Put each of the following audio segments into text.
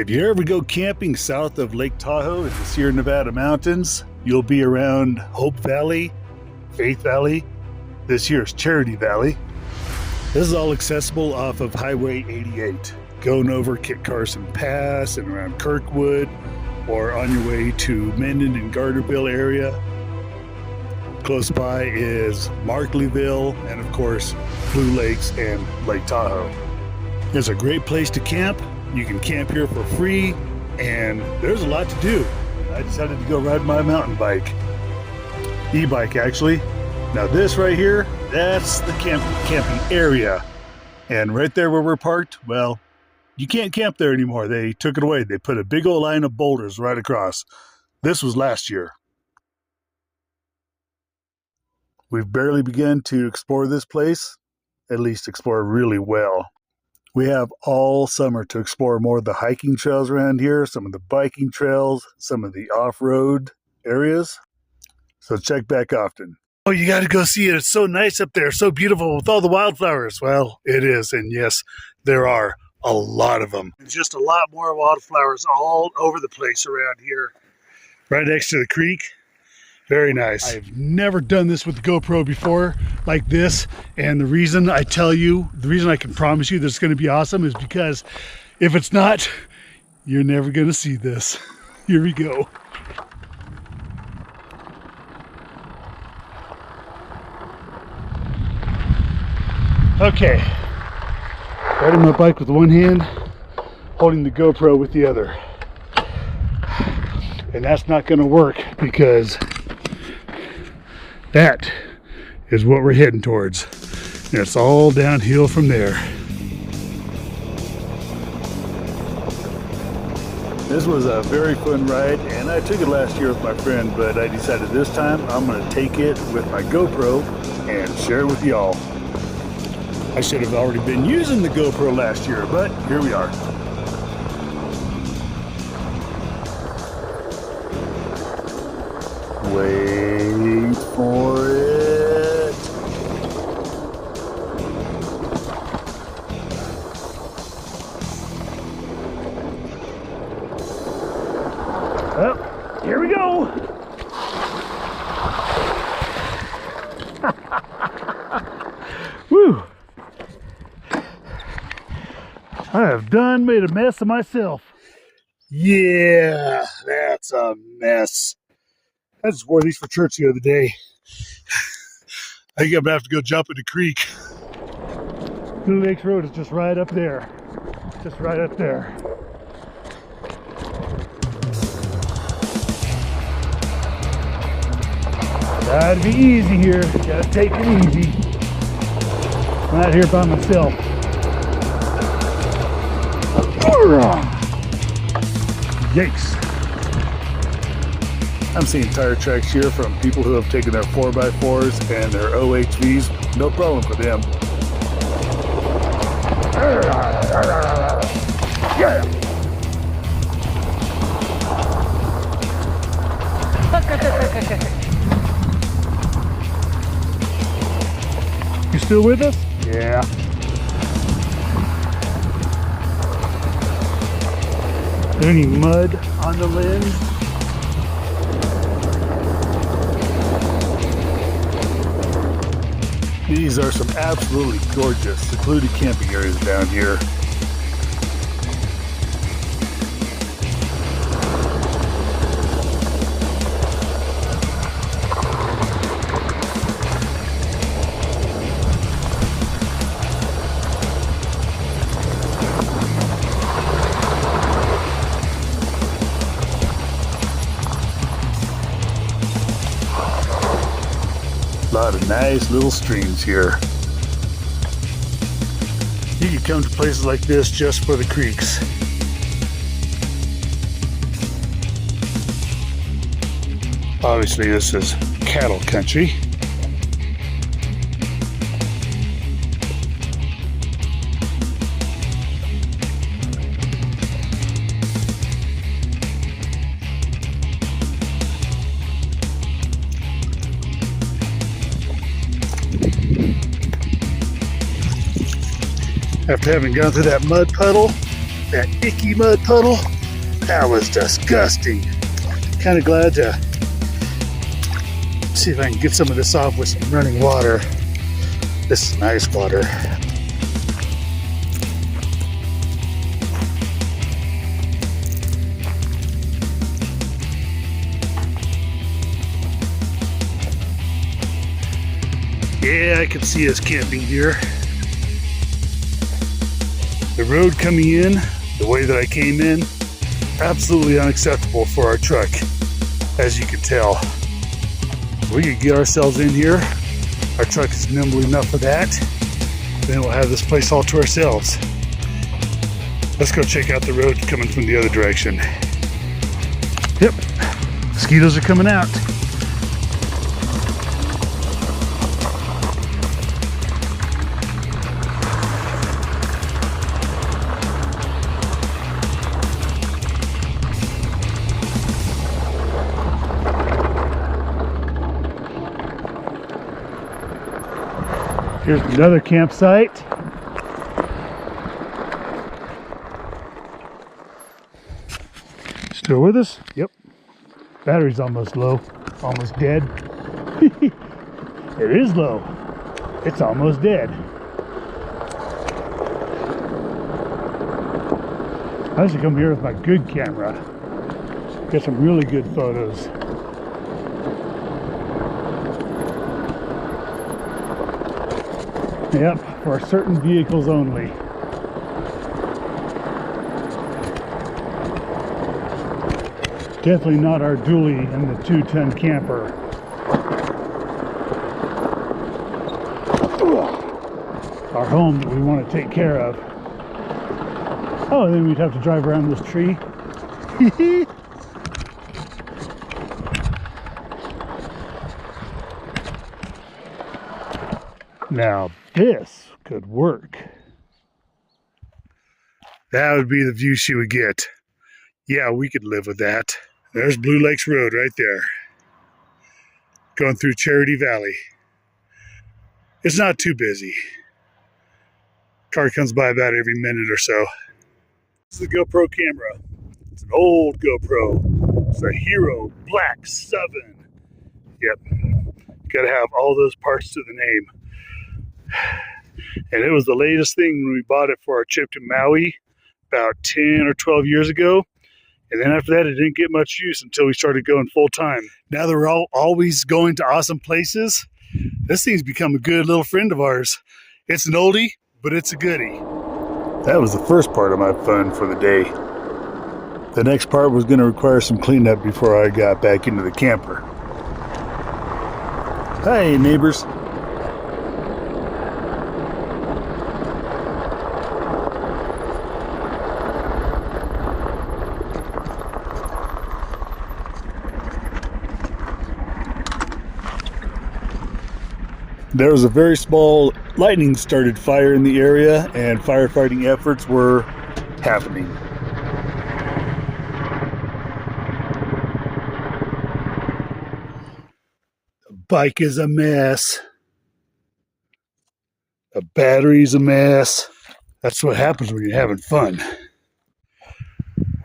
If you ever go camping south of Lake Tahoe in the Sierra Nevada mountains, you'll be around Hope Valley, Faith Valley, this year's Charity Valley. This is all accessible off of Highway 88, going over Kit Carson Pass and around Kirkwood, or on your way to Mendon and Gardnerville area. Close by is Markleyville and of course Blue Lakes and Lake Tahoe. It's a great place to camp. You can camp here for free, and there's a lot to do. I decided to go ride my mountain bike. E-bike, actually. Now this right here, that's the camping area. And right there where we're parked, well, you can't camp there anymore. They took it away. They put a big old line of boulders right across. This was last year. We've barely begun to explore this place, at least explore really well. We have all summer to explore more of the hiking trails around here, some of the biking trails, some of the off-road areas. So check back often. Oh, you got to go see it. It's so nice up there, so beautiful with all the wildflowers. Well, it is, and yes, there are a lot of them. Just a lot more wildflowers all over the place around here, right next to the creek. Very nice. I've never done this with the GoPro before like this, and the reason I tell you, the reason I can promise you that it's going to be awesome is because if it's not, you're never going to see this. Here we go. Okay, riding my bike with one hand, holding the GoPro with the other. And that's not going to work because that is what we're heading towards. And it's all downhill from there. This was a very fun ride, and I took it last year with my friend, but I decided this time I'm going to take it with my GoPro and share it with y'all. I should have already been using the GoPro last year, but here we are. Wait for it. Well, here we go. Woo. I have done made a mess of myself. Yeah, that's a mess. I just wore these for church the other day. I think I'm gonna have to go jump in the creek. Blue Lakes Road is just right up there. Just right up there. Gotta be easy here. Gotta take it easy. I'm out here by myself. Yikes. I'm seeing tire tracks here from people who have taken their 4x4s and their OHVs. No problem for them. Yeah. You still with us? Yeah. Is there any mud on the lens? These are some absolutely gorgeous secluded camping areas down here. A lot of nice little streams here. You can come to places like this just for the creeks. Obviously this is cattle country. After having gone through that mud puddle, That icky mud puddle, that was disgusting. Kind of glad to see if I can get some of this off with some running water. This is nice water. Yeah, I can see us camping here. The road coming in, the way that I came in, absolutely unacceptable for our truck, as you can tell. We could get ourselves in here. Our truck is nimble enough for that. Then we'll have this place all to ourselves. Let's go check out the road coming from the other direction. Yep, mosquitoes are coming out. Here's another campsite. Still with us? Yep. Battery's almost low, almost dead. It is low. It's almost dead. I should come here with my good camera. Get some really good photos. Yep, for certain vehicles only. Definitely not our dually and the 2-ton camper. Our home that we want to take care of. Oh, and then we'd have to drive around this tree. Now this could work. That would be the view she would get. Yeah, we could live with that. There's Blue Lakes Road right there. Going through Charity Valley. It's not too busy. Car comes by about every minute or so. This is the GoPro camera. It's an old GoPro. It's a Hero Black 7. Yep. Gotta have all those parts to the name. And it was the latest thing when we bought it for our trip to Maui about 10 or 12 years ago. And then after that, it didn't get much use until we started going full time. Now that we're always going to awesome places, this thing's become a good little friend of ours. It's an oldie, but it's a goodie. That was the first part of my fun for the day. The next part was going to require some cleanup before I got back into the camper. Hey, neighbors. There was a very small lightning started fire in the area, and firefighting efforts were happening. The bike is a mess. The battery's a mess. That's what happens when you're having fun.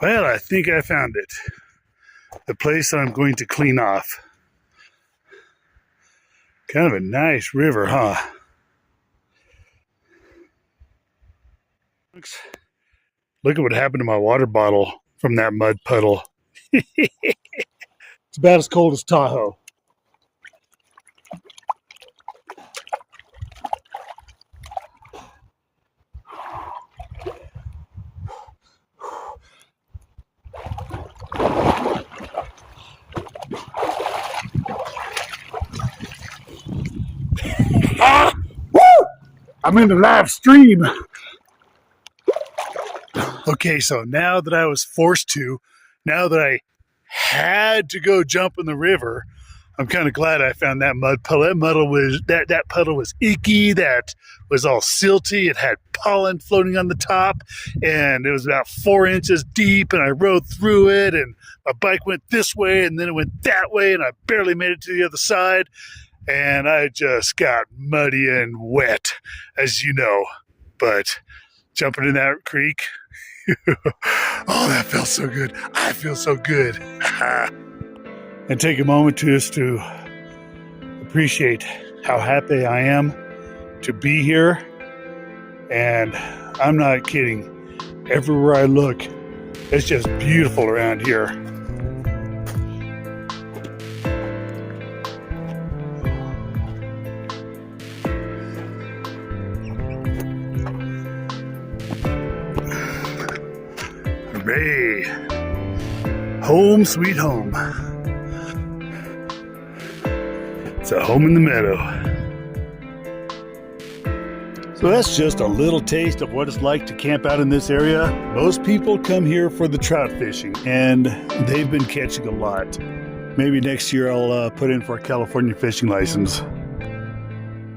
Well, I think I found it. The place that I'm going to clean off. Kind of a nice river, huh? Look at what happened to my water bottle from that mud puddle. It's about as cold as Tahoe. Woo! I'm in the live stream. Okay, so now that I was forced to, now that I had to go jump in the river, I'm kind of glad I found that mud puddle. That puddle was icky. That was all silty. It had pollen floating on the top, and it was about 4 inches deep. And I rode through it, and my bike went this way, and then it went that way, and I barely made it to the other side. And I just got muddy and wet, as you know. But jumping in that creek, Oh, that felt so good. I feel so good. And take a moment just to appreciate how happy I am to be here. And I'm not kidding. Everywhere I look, it's just beautiful around here. Hooray! Home sweet home. It's a home in the meadow. So that's just a little taste of what it's like to camp out in this area. Most people come here for the trout fishing, and they've been catching a lot. Maybe next year I'll put in for a California fishing license.